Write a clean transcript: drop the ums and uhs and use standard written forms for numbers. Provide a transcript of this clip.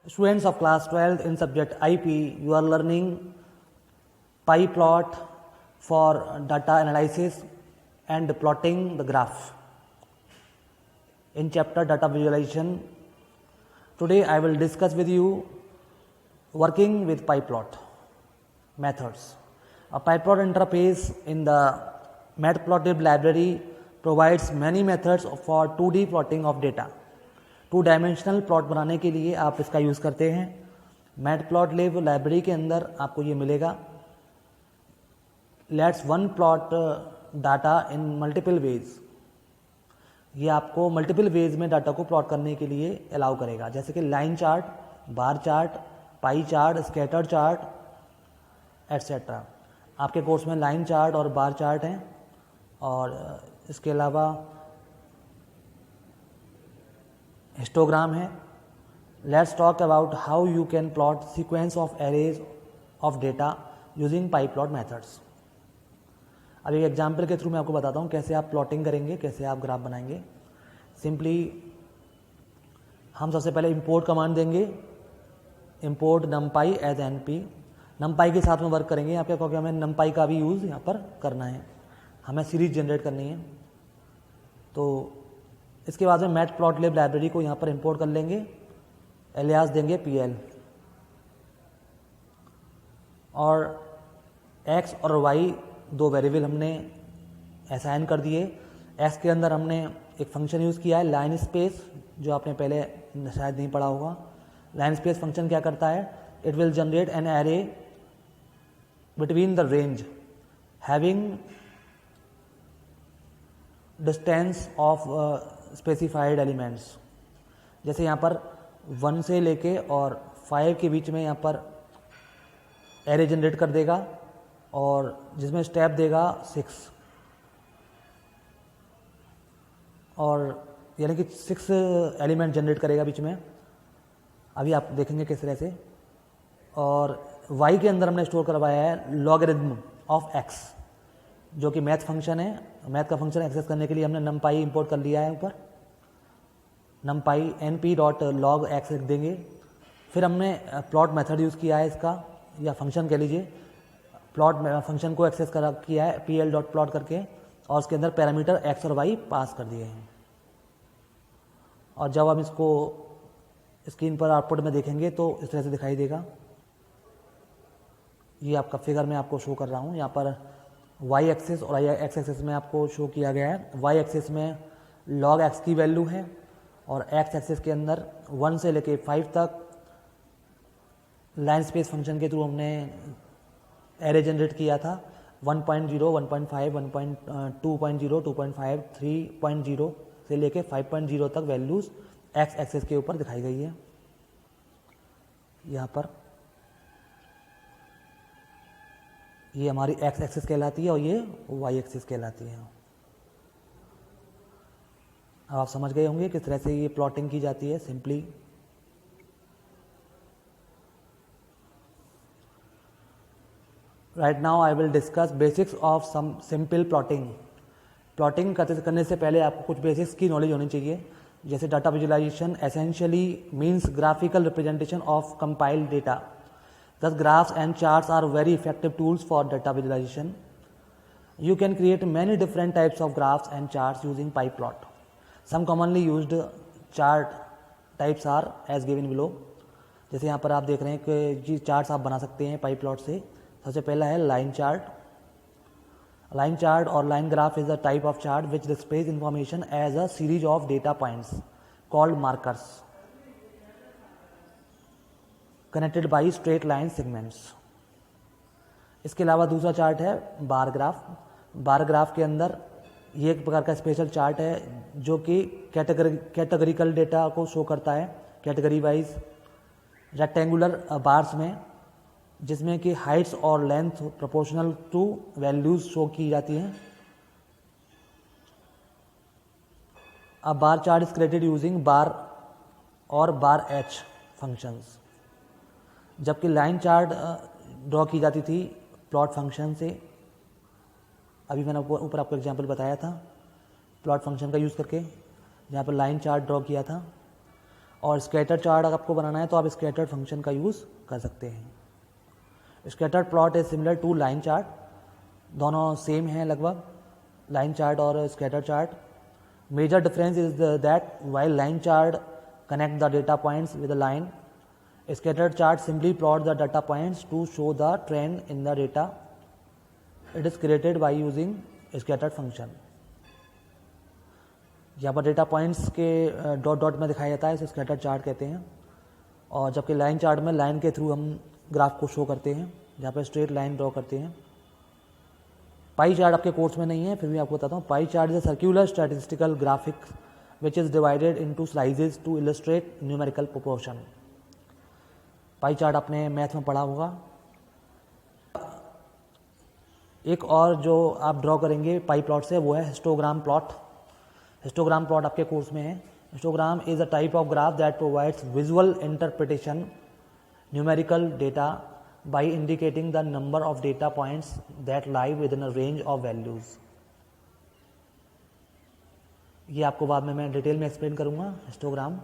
Students of class 12 in subject IP, you are learning PyPlot for data analysis and plotting the graph. In chapter data visualization, today I will discuss with you working with PyPlot methods. A PyPlot interface in the Matplotlib library provides many methods for 2D plotting of data. 2 dimensional plot बनाने के लिए आप इसका use करते हैं. Matplotlib library के अंदर आपको ये मिलेगा. Let's one plot data in multiple ways. ये आपको मल्टीपल वेज में डाटा को प्लॉट करने के लिए अलाउ करेगा, जैसे कि line chart, bar chart, pie chart, scatter chart etcetera. आपके कोर्स में लाइन चार्ट और बार चार्ट हैं, और इसके अलावा हिस्टोग्राम है. Let's talk about how you can plot sequence of arrays of data using pyplot methods. अब एक एग्जाम्पल के थ्रू मैं आपको बताता हूँ कैसे आप प्लॉटिंग करेंगे, कैसे आप ग्राफ बनाएंगे. सिंपली हम सबसे पहले इंपोर्ट कमांड देंगे, import numpy as np. numpy के साथ में वर्क करेंगे यहाँ पे, क्योंकि हमें numpy का भी यूज़ यहाँ पर करना है, हमें सीरीज जनरेट करनी है. तो इसके बाद में मैटप्लॉटलिब लाइब्रेरी को यहाँ पर इंपोर्ट कर लेंगे, एलियास देंगे pl, और x और y 2 वेरिएबल हमने असाइन कर दिए. x के अंदर हमने एक फंक्शन यूज़ किया है लाइन स्पेस, जो आपने पहले शायद नहीं पढ़ा होगा. लाइन स्पेस फंक्शन क्या करता है? It will generate an array between the range having distance of specified elements. जैसे यहाँ पर 1 से लेके और 5 के बीच में यहाँ पर एरे जनरेट कर देगा, और जिसमें स्टेप देगा 6, और यानी कि 6 एलिमेंट जनरेट करेगा बीच में. अभी आप देखेंगे किस तरह से. और y के अंदर हमने स्टोर करवाया है लॉगरिथम ऑफ x, जो कि मैथ फंक्शन है. मैथ का फंक्शन एक्सेस करने के लिए हमने numpy इंपोर्ट कर लिया है ऊपर. numpy np.log(x) लिख देंगे. फिर हमने प्लॉट मेथड यूज़ किया है इसका, या फंक्शन कह लीजिए. प्लॉट फंक्शन को एक्सेस किया है pl.plot करके, और उसके अंदर पैरामीटर x और y पास कर दिए हैं. और जब हम इसको स्क्रीन पर आउटपुट में देखेंगे तो इस तरह से दिखाई देगा. ये आपका फिगर में आपको शो कर रहा हूँ. यहाँ पर y एक्सिस और x एक्सिस में आपको शो किया गया है. y एक्सिस में log x की वैल्यू है, और x एक्सिस के अंदर 1 से लेके 5 तक लाइन स्पेस फंक्शन के थ्रू हमने एरे जनरेट किया था. 1.0, 1.5, 1.2.0, 2.5, 3.0 से लेके 5.0 तक वैल्यूज़ x एक्सिस के ऊपर दिखाई गई है. यहाँ पर ये हमारी x एक्सिस कहलाती है, और ये y एक्सिस कहलाती है. अब आप समझ गए होंगे किस तरह से ये प्लॉटिंग की जाती है. Simply right now I will discuss basics of some simple plotting. Plotting करने से पहले आपको कुछ बेसिक्स की नॉलेज होनी चाहिए. जैसे data visualisation essentially means graphical representation of compiled data. Thus, graphs and charts are very effective tools for data visualization. You can create many different types of graphs and charts using PyPlot. Some commonly used chart types are as given below. जैसे यहाँ पर आप देख रहे हैं कि ये charts आप बना सकते हैं PyPlot से. सबसे पहला है लाइन चार्ट. लाइन चार्ट और line graph is a type of chart which displays information as a series of data points called markers connected by straight line segments. इसके अलावा दूसरा चार्ट है बार ग्राफ. बार ग्राफ के अंदर ये एक प्रकार का स्पेशल चार्ट है जो कि कैटेगरिकल डेटा को शो करता है, कैटेगरी वाइज रेक्टेंगुलर बार्स में, जिसमें कि हाइट्स और length proportional to values show की जाती हैं. अब bar chart is created using bar और बार एच फंक्शंस, जबकि लाइन चार्ट ड्रॉ की जाती थी प्लॉट फंक्शन से. अभी मैंने ऊपर आपको एग्जांपल बताया था प्लॉट फंक्शन का यूज़ करके, जहाँ पर लाइन चार्ट ड्रॉ किया था. और स्कैटर चार्ट अगर आपको बनाना है तो आप स्कैटर फंक्शन का यूज़ कर सकते हैं। Scatter plot is similar to line chart, दोनों सेम हैं लगभग, लाइन चार्ट और scatter chart. Major difference is that while line chart connect the data points with a line, scattered chart simply plot the data points to show the trend in the data. It is created by using scattered function. यहाँ पर data points के dot dot में दिखाया जाता है, इसे scatter chart कहते हैं। और जबकि लाइन चार्ट में लाइन के थ्रू हम ग्राफ को शो करते हैं, जहाँ पर स्ट्रेट लाइन ड्रॉ करते हैं। पाई चार्ट आपके कोर्स में नहीं है, फिर भी आपको बताता हूँ। Pie chart is a circular statistical graphic which is divided into slices to illustrate numerical proportion. Pie chart आपने मैथ में पढ़ा होगा। एक और जो आप ड्रॉ करेंगे पाई प्लॉट से वो है हिस्टोग्राम प्लॉट। हिस्टोग्राम प्लॉट आपके कोर्स में है। Histogram is a type of graph that provides visual interpretation numerical data by indicating the number of data points that lie within a range of values. ये आपको बाद में मैं detail में explain करूंगा हिस्टोग्राम।